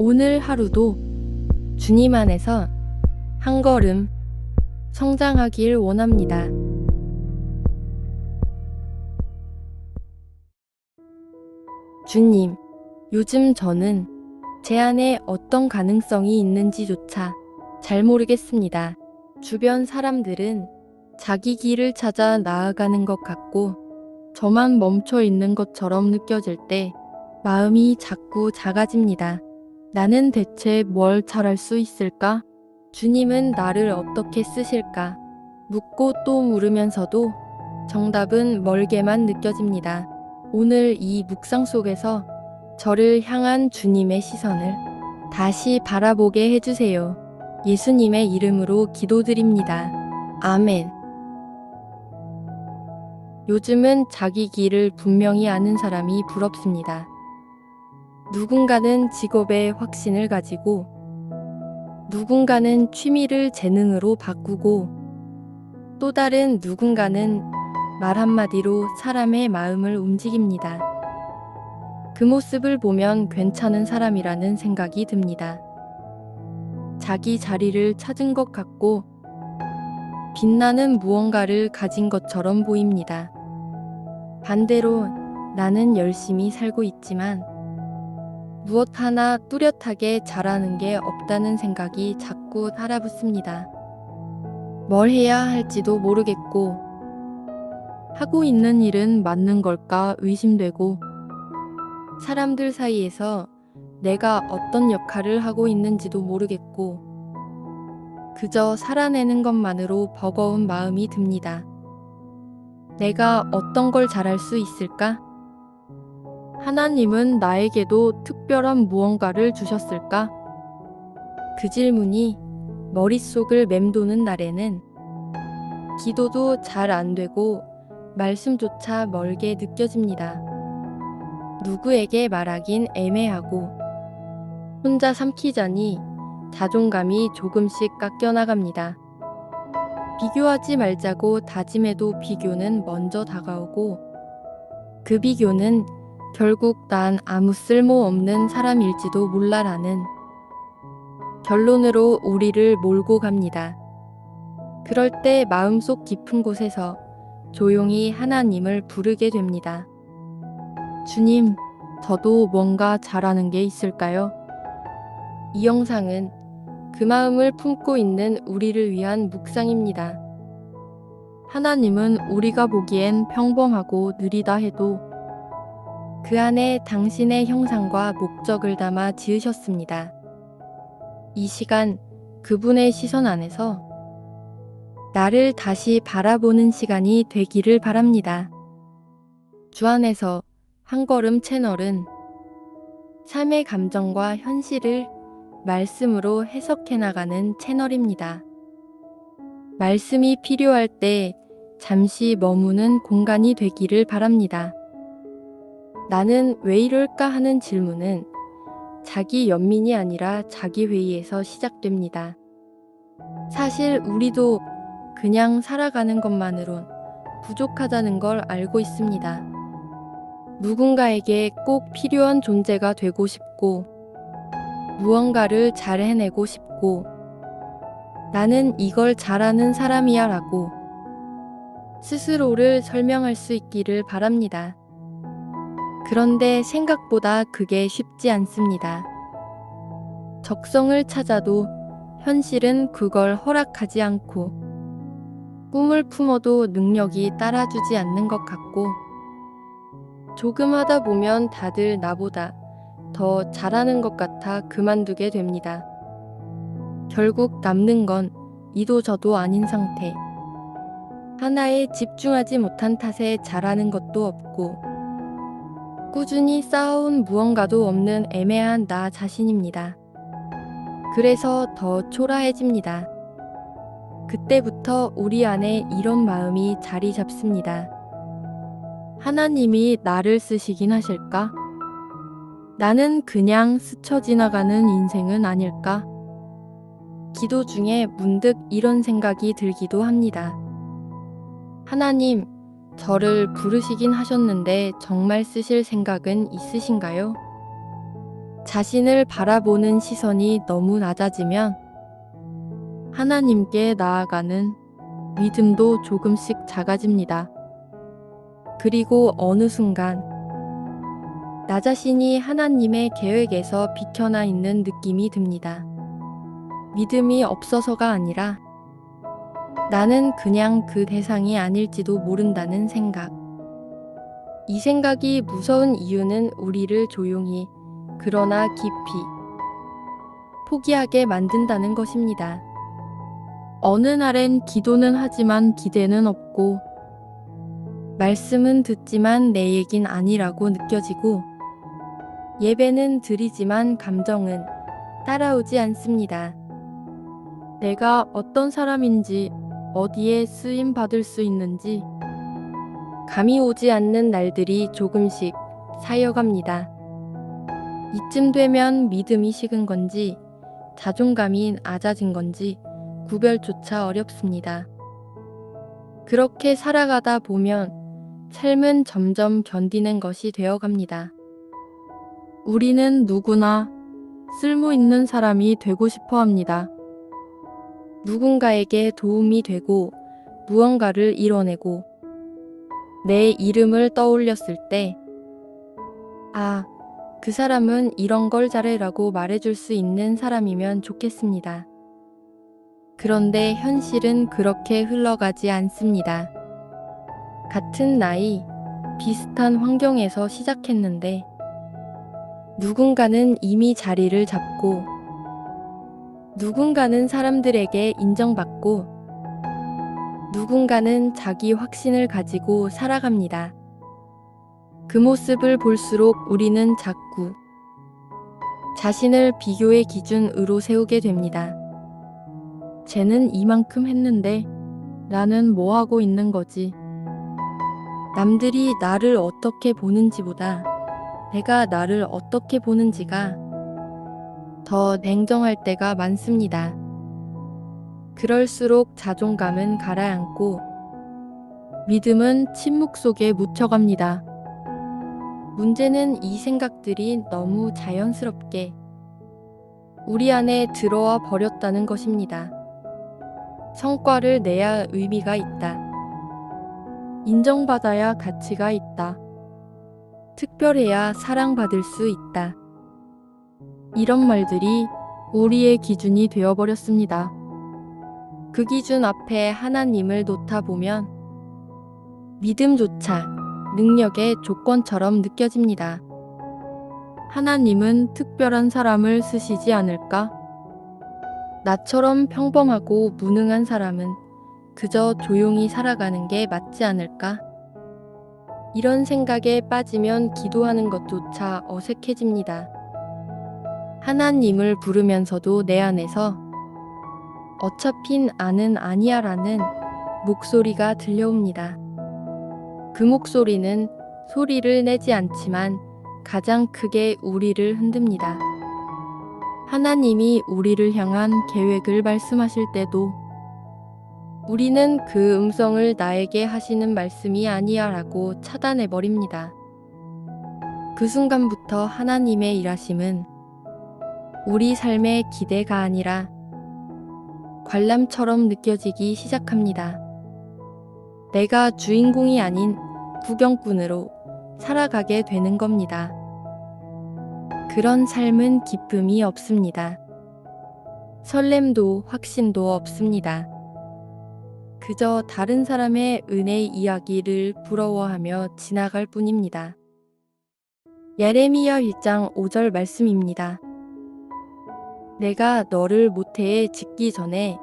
오늘 하루도 주님 안에서 한 걸음 성장하길 원합니다. 주님, 요즘 저는 제 안에 어떤 가능성이 있는지조차 잘 모르겠습니다. 주변 사람들은 자기 길을 찾아 나아가는 것 같고 저만 멈춰 있는 것처럼 느껴질 때 마음이 자꾸 작아집니다. 나는 대체 뭘 잘할 수 있을까? 주님은 나를 어떻게 쓰실까? 묻고 또 물으면서도 정답은 멀게만 느껴집니다. 오늘 이 묵상 속에서 저를 향한 주님의 시선을 다시 바라보게 해주세요. 예수님의 이름으로 기도드립니다. 아멘. 요즘은 자기 길을 분명히 아는 사람이 부럽습니다. 누군가는 직업에 확신을 가지고, 누군가는 취미를 재능으로 바꾸고, 또 다른 누군가는 말 한마디로 사람의 마음을 움직입니다. 그 모습을 보면 괜찮은 사람이라는 생각이 듭니다. 자기 자리를 찾은 것 같고, 빛나는 무언가를 가진 것처럼 보입니다. 반대로 나는 열심히 살고 있지만 무엇 하나 뚜렷하게 잘하는 게 없다는 생각이 자꾸 달아붙습니다. 뭘 해야 할지도 모르겠고, 하고 있는 일은 맞는 걸까 의심되고, 사람들 사이에서 내가 어떤 역할을 하고 있는지도 모르겠고, 그저 살아내는 것만으로 버거운 마음이 듭니다. 내가 어떤 걸 잘할 수 있을까? 하나님은 나에게도 특별한 무언가를 주셨을까? 그 질문이 머릿속을 맴도는 날에는 기도도 잘 안 되고 말씀조차 멀게 느껴집니다. 누구에게 말하긴 애매하고 혼자 삼키자니 자존감이 조금씩 깎여나갑니다. 비교하지 말자고 다짐해도 비교는 먼저 다가오고 그 비교는 결국 난 아무 쓸모없는 사람일지도 몰라라는 결론으로 우리를 몰고 갑니다. 그럴 때 마음속 깊은 곳에서 조용히 하나님을 부르게 됩니다. 주님, 저도 뭔가 잘하는 게 있을까요? 이 영상은 그 마음을 품고 있는 우리를 위한 묵상입니다. 하나님은 우리가 보기엔 평범하고 느리다 해도 그 안에 당신의 형상과 목적을 담아 지으셨습니다. 이 시간 그분의 시선 안에서 나를 다시 바라보는 시간이 되기를 바랍니다. 주 안에서 한 걸음 채널은 삶의 감정과 현실을 말씀으로 해석해 나가는 채널입니다. 말씀이 필요할 때 잠시 머무는 공간이 되기를 바랍니다. 나는 왜 이럴까 하는 질문은 자기 연민이 아니라 자기 회의에서 시작됩니다. 사실 우리도 그냥 살아가는 것만으론 부족하다는 걸 알고 있습니다. 누군가에게 꼭 필요한 존재가 되고 싶고, 무언가를 잘 해내고 싶고, 나는 이걸 잘하는 사람이야 라고 스스로를 설명할 수 있기를 바랍니다. 그런데 생각보다 그게 쉽지 않습니다. 적성을 찾아도 현실은 그걸 허락하지 않고, 꿈을 품어도 능력이 따라주지 않는 것 같고, 조금 하다 보면 다들 나보다 더 잘하는 것 같아 그만두게 됩니다. 결국 남는 건 이도저도 아닌 상태. 하나에 집중하지 못한 탓에 잘하는 것도 없고, 꾸준히 쌓아온 무언가도 없는 애매한 나 자신입니다. 그래서 더 초라해집니다. 그때부터 우리 안에 이런 마음이 자리 잡습니다. 하나님이 나를 쓰시긴 하실까? 나는 그냥 스쳐 지나가는 인생은 아닐까? 기도 중에 문득 이런 생각이 들기도 합니다. 하나님, 저를 부르시긴 하셨는데 정말 쓰실 생각은 있으신가요? 자신을 바라보는 시선이 너무 낮아지면 하나님께 나아가는 믿음도 조금씩 작아집니다. 그리고 어느 순간 나 자신이 하나님의 계획에서 비켜나 있는 느낌이 듭니다. 믿음이 없어서가 아니라 나는 그냥 그 대상이 아닐지도 모른다는 생각. 이 생각이 무서운 이유는 우리를 조용히, 그러나 깊이 포기하게 만든다는 것입니다. 어느 날엔 기도는 하지만 기대는 없고, 말씀은 듣지만 내 얘긴 아니라고 느껴지고, 예배는 드리지만 감정은 따라오지 않습니다. 내가 어떤 사람인지, 어디에 쓰임 받을 수 있는지 감이 오지 않는 날들이 조금씩 쌓여갑니다. 이쯤 되면 믿음이 식은 건지 자존감이 낮아진 건지 구별조차 어렵습니다. 그렇게 살아가다 보면 삶은 점점 견디는 것이 되어갑니다. 우리는 누구나 쓸모 있는 사람이 되고 싶어 합니다. 누군가에게 도움이 되고 무언가를 이뤄내고 내 이름을 떠올렸을 때, 아, 그 사람은 이런 걸 잘해라고 말해줄 수 있는 사람이면 좋겠습니다. 그런데 현실은 그렇게 흘러가지 않습니다. 같은 나이, 비슷한 환경에서 시작했는데 누군가는 이미 자리를 잡고 누군가는 사람들에게 인정받고 누군가는 자기 확신을 가지고 살아갑니다. 그 모습을 볼수록 우리는 자꾸 자신을 비교의 기준으로 세우게 됩니다. 쟤는 이만큼 했는데 나는 뭐 하고 있는 거지? 남들이 나를 어떻게 보는지보다 내가 나를 어떻게 보는지가 더 냉정할 때가 많습니다. 그럴수록 자존감은 가라앉고 믿음은 침묵 속에 묻혀갑니다. 문제는 이 생각들이 너무 자연스럽게 우리 안에 들어와 버렸다는 것입니다. 성과를 내야 의미가 있다. 인정받아야 가치가 있다. 특별해야 사랑받을 수 있다. 이런 말들이 우리의 기준이 되어버렸습니다. 그 기준 앞에 하나님을 놓다 보면 믿음조차 능력의 조건처럼 느껴집니다. 하나님은 특별한 사람을 쓰시지 않을까? 나처럼 평범하고 무능한 사람은 그저 조용히 살아가는 게 맞지 않을까? 이런 생각에 빠지면 기도하는 것조차 어색해집니다. 하나님을 부르면서도 내 안에서 어차핀 나는 아니야 라는 목소리가 들려옵니다. 그 목소리는 소리를 내지 않지만 가장 크게 우리를 흔듭니다. 하나님이 우리를 향한 계획을 말씀하실 때도 우리는 그 음성을 나에게 하시는 말씀이 아니야 라고 차단해버립니다. 그 순간부터 하나님의 일하심은 우리 삶의 기대가 아니라 관람처럼 느껴지기 시작합니다. 내가 주인공이 아닌 구경꾼으로 살아가게 되는 겁니다. 그런 삶은 기쁨이 없습니다. 설렘도 확신도 없습니다. 그저 다른 사람의 은혜의 이야기를 부러워하며 지나갈 뿐입니다. 예레미야 1장 5절 말씀입니다. 내가 너를 모태에 짓기 전에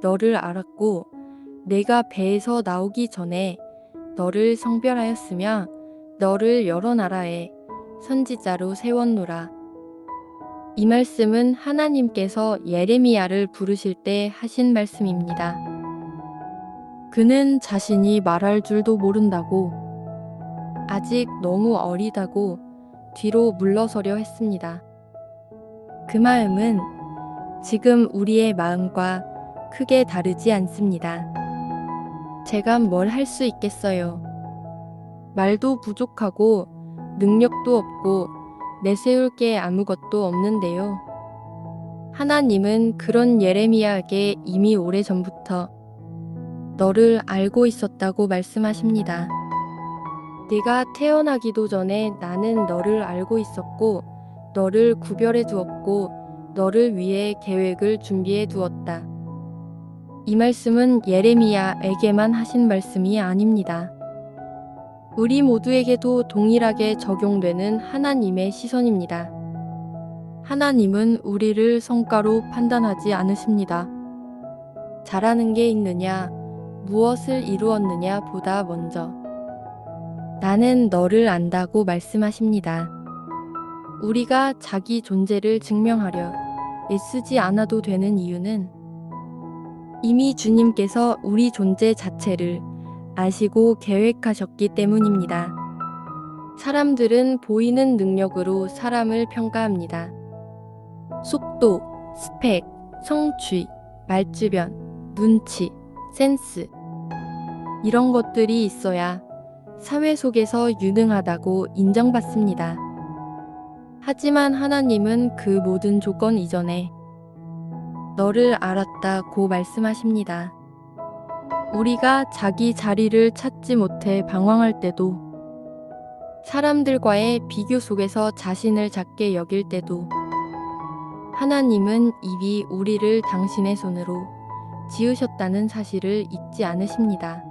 너를 알았고 내가 배에서 나오기 전에 너를 성별하였으며 너를 여러 나라에 선지자로 세웠노라. 이 말씀은 하나님께서 예레미야를 부르실 때 하신 말씀입니다. 그는 자신이 말할 줄도 모른다고, 아직 너무 어리다고 뒤로 물러서려 했습니다. 그 마음은 지금 우리의 마음과 크게 다르지 않습니다. 제가 뭘 할 수 있겠어요. 말도 부족하고 능력도 없고 내세울 게 아무것도 없는데요. 하나님은 그런 예레미야에게 이미 오래전부터 너를 알고 있었다고 말씀하십니다. 네가 태어나기도 전에 나는 너를 알고 있었고 너를 구별해 두었고 너를 위해 계획을 준비해 두었다. 이 말씀은 예레미야에게만 하신 말씀이 아닙니다. 우리 모두에게도 동일하게 적용되는 하나님의 시선입니다. 하나님은 우리를 성과로 판단하지 않으십니다. 잘하는 게 있느냐, 무엇을 이루었느냐 보다 먼저 나는 너를 안다고 말씀하십니다. 우리가 자기 존재를 증명하려 애쓰지 않아도 되는 이유는 이미 주님께서 우리 존재 자체를 아시고 계획하셨기 때문입니다. 사람들은 보이는 능력으로 사람을 평가합니다. 속도, 스펙, 성취, 말주변, 눈치, 센스. 이런 것들이 있어야 사회 속에서 유능하다고 인정받습니다. 하지만 하나님은 그 모든 조건 이전에 너를 알았다고 말씀하십니다. 우리가 자기 자리를 찾지 못해 방황할 때도, 사람들과의 비교 속에서 자신을 작게 여길 때도, 하나님은 이미 우리를 당신의 손으로 지으셨다는 사실을 잊지 않으십니다.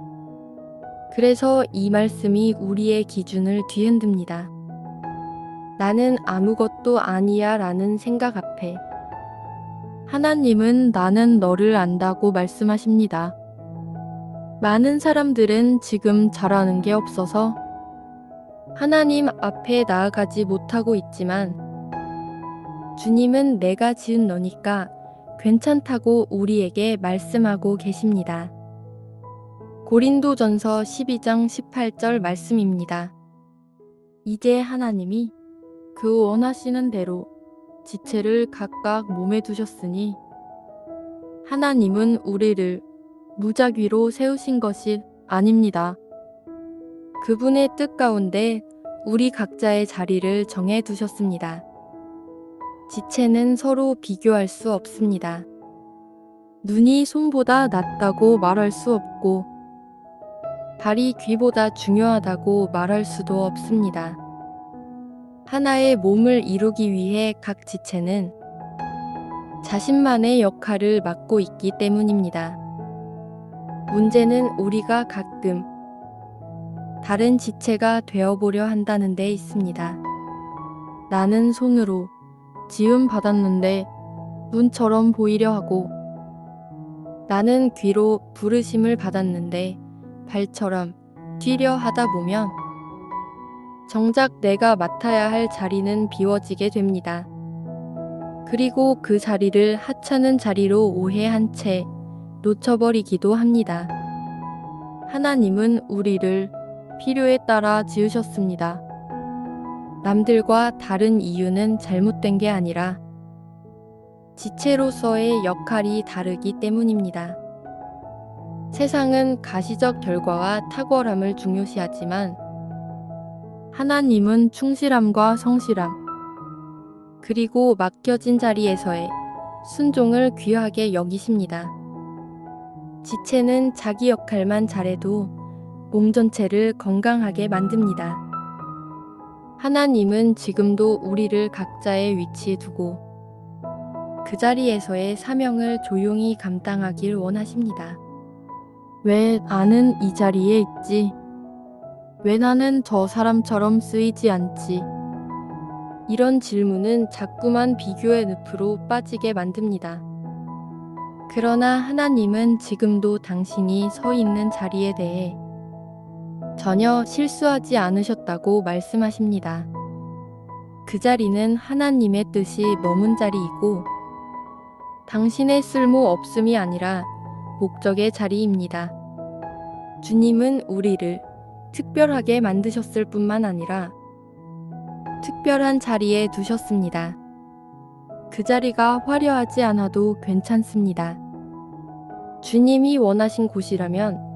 그래서 이 말씀이 우리의 기준을 뒤흔듭니다. 나는 아무것도 아니야 라는 생각 앞에 하나님은 나는 너를 안다고 말씀하십니다. 많은 사람들은 지금 잘하는 게 없어서 하나님 앞에 나아가지 못하고 있지만 주님은 내가 지은 너니까 괜찮다고 우리에게 말씀하고 계십니다. 고린도전서 12장 18절 말씀입니다. 이제 하나님이 그 원하시는 대로 지체를 각각 몸에 두셨으니 하나님은 우리를 무작위로 세우신 것이 아닙니다. 그분의 뜻 가운데 우리 각자의 자리를 정해 두셨습니다. 지체는 서로 비교할 수 없습니다. 눈이 손보다 낫다고 말할 수 없고 발이 귀보다 중요하다고 말할 수도 없습니다. 하나의 몸을 이루기 위해 각 지체는 자신만의 역할을 맡고 있기 때문입니다. 문제는 우리가 가끔 다른 지체가 되어보려 한다는 데 있습니다. 나는 손으로 지음 받았는데 눈처럼 보이려 하고, 나는 귀로 부르심을 받았는데 발처럼 뛰려 하다 보면 정작 내가 맡아야 할 자리는 비워지게 됩니다. 그리고 그 자리를 하찮은 자리로 오해한 채 놓쳐버리기도 합니다. 하나님은 우리를 필요에 따라 지으셨습니다. 남들과 다른 이유는 잘못된 게 아니라 지체로서의 역할이 다르기 때문입니다. 세상은 가시적 결과와 탁월함을 중요시하지만 하나님은 충실함과 성실함, 그리고 맡겨진 자리에서의 순종을 귀하게 여기십니다. 지체는 자기 역할만 잘해도 몸 전체를 건강하게 만듭니다. 하나님은 지금도 우리를 각자의 위치에 두고 그 자리에서의 사명을 조용히 감당하길 원하십니다. 왜 나는 이 자리에 있지? 왜 나는 저 사람처럼 쓰이지 않지? 이런 질문은 자꾸만 비교의 늪으로 빠지게 만듭니다. 그러나 하나님은 지금도 당신이 서 있는 자리에 대해 전혀 실수하지 않으셨다고 말씀하십니다. 그 자리는 하나님의 뜻이 머문 자리이고 당신의 쓸모 없음이 아니라 목적의 자리입니다. 주님은 우리를 특별하게 만드셨을 뿐만 아니라 특별한 자리에 두셨습니다. 그 자리가 화려하지 않아도 괜찮습니다. 주님이 원하신 곳이라면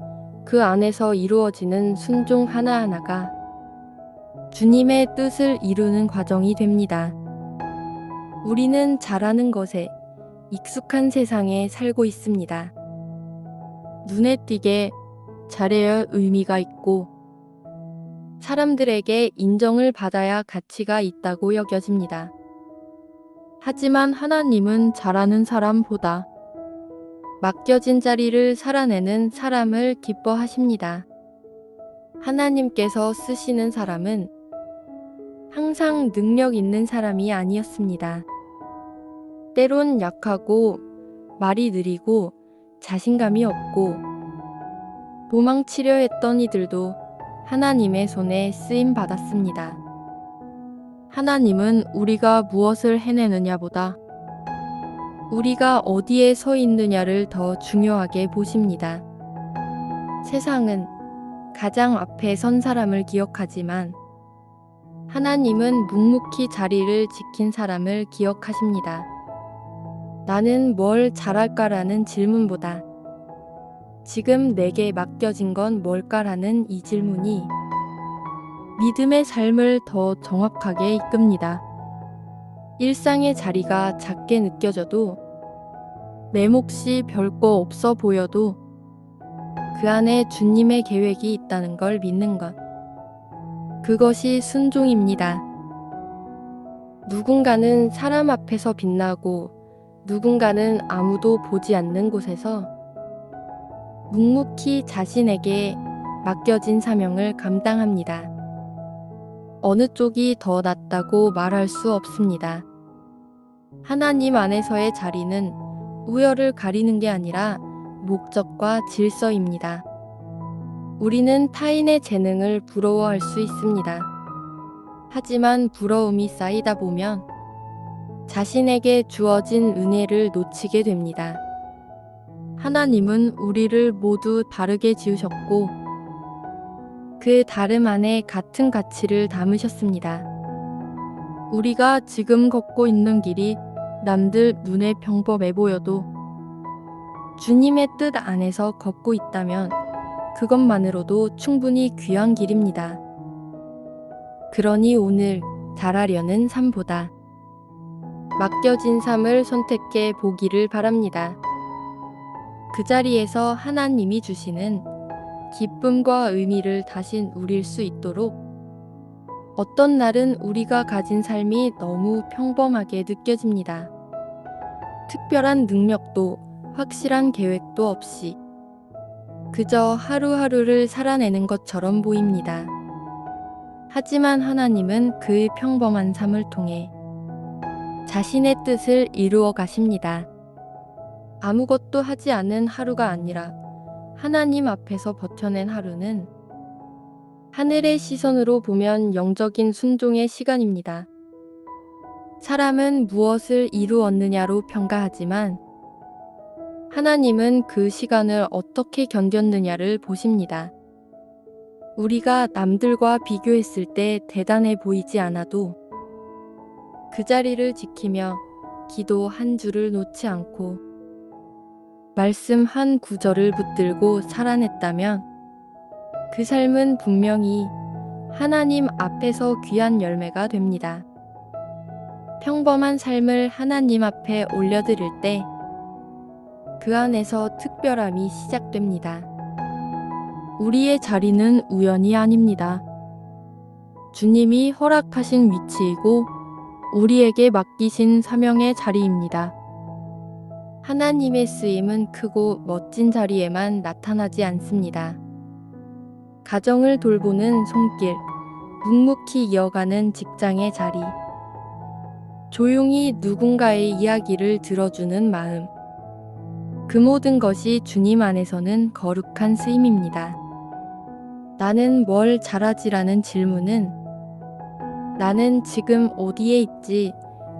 그 안에서 이루어지는 순종 하나하나가 주님의 뜻을 이루는 과정이 됩니다. 우리는 잘하는 것에 익숙한 세상에 살고 있습니다. 눈에 띄게 잘해야 의미가 있고 사람들에게 인정을 받아야 가치가 있다고 여겨집니다. 하지만 하나님은 잘하는 사람보다 맡겨진 자리를 살아내는 사람을 기뻐하십니다. 하나님께서 쓰시는 사람은 항상 능력 있는 사람이 아니었습니다. 때론 약하고 말이 느리고 자신감이 없고 도망치려 했던 이들도 하나님의 손에 쓰임 받았습니다. 하나님은 우리가 무엇을 해내느냐보다 우리가 어디에 서 있느냐를 더 중요하게 보십니다. 세상은 가장 앞에 선 사람을 기억하지만 하나님은 묵묵히 자리를 지킨 사람을 기억하십니다. 나는 뭘 잘할까라는 질문보다 지금 내게 맡겨진 건 뭘까라는 이 질문이 믿음의 삶을 더 정확하게 이끕니다. 일상의 자리가 작게 느껴져도 내 몫이 별거 없어 보여도 그 안에 주님의 계획이 있다는 걸 믿는 것. 그것이 순종입니다. 누군가는 사람 앞에서 빛나고 누군가는 아무도 보지 않는 곳에서 묵묵히 자신에게 맡겨진 사명을 감당합니다. 어느 쪽이 더 낫다고 말할 수 없습니다. 하나님 안에서의 자리는 우열을 가리는 게 아니라 목적과 질서입니다. 우리는 타인의 재능을 부러워할 수 있습니다. 하지만 부러움이 쌓이다 보면 자신에게 주어진 은혜를 놓치게 됩니다. 하나님은 우리를 모두 다르게 지으셨고 그 다름 안에 같은 가치를 담으셨습니다. 우리가 지금 걷고 있는 길이 남들 눈에 평범해 보여도 주님의 뜻 안에서 걷고 있다면 그것만으로도 충분히 귀한 길입니다. 그러니 오늘 잘하려는 삶보다 맡겨진 삶을 선택해 보기를 바랍니다. 그 자리에서 하나님이 주시는 기쁨과 의미를 다시 누릴 수 있도록 어떤 날은 우리가 가진 삶이 너무 평범하게 느껴집니다. 특별한 능력도 확실한 계획도 없이 그저 하루하루를 살아내는 것처럼 보입니다. 하지만 하나님은 그 평범한 삶을 통해 자신의 뜻을 이루어 가십니다. 아무것도 하지 않은 하루가 아니라 하나님 앞에서 버텨낸 하루는 하늘의 시선으로 보면 영적인 순종의 시간입니다. 사람은 무엇을 이루었느냐로 평가하지만 하나님은 그 시간을 어떻게 견뎠느냐를 보십니다. 우리가 남들과 비교했을 때 대단해 보이지 않아도 그 자리를 지키며 기도 한 줄을 놓지 않고 말씀 한 구절을 붙들고 살아냈다면 그 삶은 분명히 하나님 앞에서 귀한 열매가 됩니다. 평범한 삶을 하나님 앞에 올려드릴 때 그 안에서 특별함이 시작됩니다. 우리의 자리는 우연이 아닙니다. 주님이 허락하신 위치이고 우리에게 맡기신 사명의 자리입니다. 하나님의 쓰임은 크고 멋진 자리에만 나타나지 않습니다. 가정을 돌보는 손길, 묵묵히 이어가는 직장의 자리, 조용히 누군가의 이야기를 들어주는 마음, 그 모든 것이 주님 안에서는 거룩한 쓰임입니다. 나는 뭘 잘하지라는 질문은 나는 지금 어디에 있지?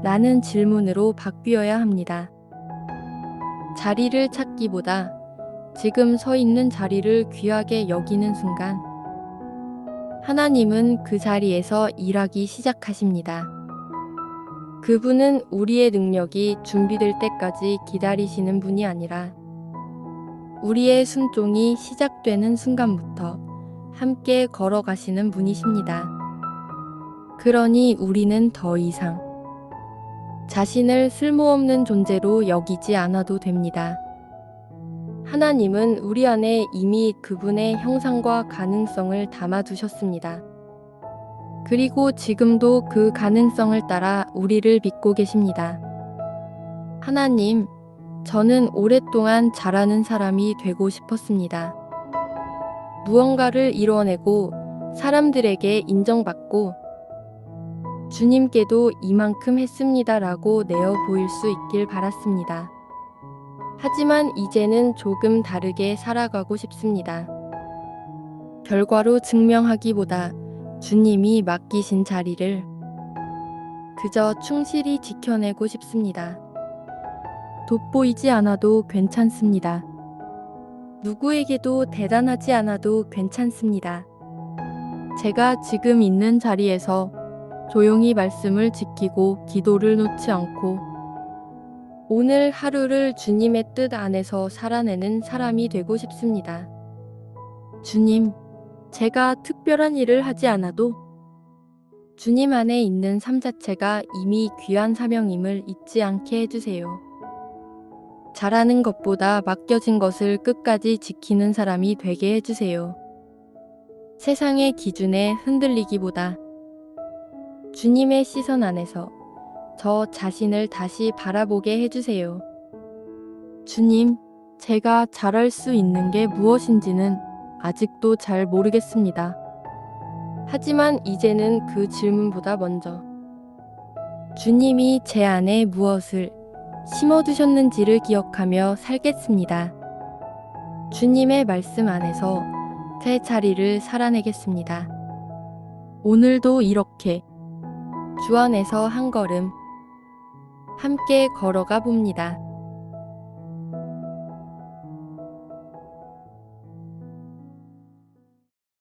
라는 질문으로 바뀌어야 합니다. 자리를 찾기보다 지금 서 있는 자리를 귀하게 여기는 순간 하나님은 그 자리에서 일하기 시작하십니다. 그분은 우리의 능력이 준비될 때까지 기다리시는 분이 아니라 우리의 순종이 시작되는 순간부터 함께 걸어가시는 분이십니다. 그러니 우리는 더 이상 자신을 쓸모없는 존재로 여기지 않아도 됩니다. 하나님은 우리 안에 이미 그분의 형상과 가능성을 담아두셨습니다. 그리고 지금도 그 가능성을 따라 우리를 믿고 계십니다. 하나님, 저는 오랫동안 잘하는 사람이 되고 싶었습니다. 무언가를 이뤄내고 사람들에게 인정받고 주님께도 이만큼 했습니다라고 내어 보일 수 있길 바랐습니다. 하지만 이제는 조금 다르게 살아가고 싶습니다. 결과로 증명하기보다 주님이 맡기신 자리를 그저 충실히 지켜내고 싶습니다. 돋보이지 않아도 괜찮습니다. 누구에게도 대단하지 않아도 괜찮습니다. 제가 지금 있는 자리에서 조용히 말씀을 지키고 기도를 놓지 않고 오늘 하루를 주님의 뜻 안에서 살아내는 사람이 되고 싶습니다. 주님, 제가 특별한 일을 하지 않아도 주님 안에 있는 삶 자체가 이미 귀한 사명임을 잊지 않게 해주세요. 잘하는 것보다 맡겨진 것을 끝까지 지키는 사람이 되게 해주세요. 세상의 기준에 흔들리기보다 주님의 시선 안에서 저 자신을 다시 바라보게 해주세요. 주님, 제가 잘할 수 있는 게 무엇인지는 아직도 잘 모르겠습니다. 하지만 이제는 그 질문보다 먼저 주님이 제 안에 무엇을 심어두셨는지를 기억하며 살겠습니다. 주님의 말씀 안에서 제 자리를 살아내겠습니다. 오늘도 이렇게 주 안에서 한 걸음 함께 걸어가 봅니다.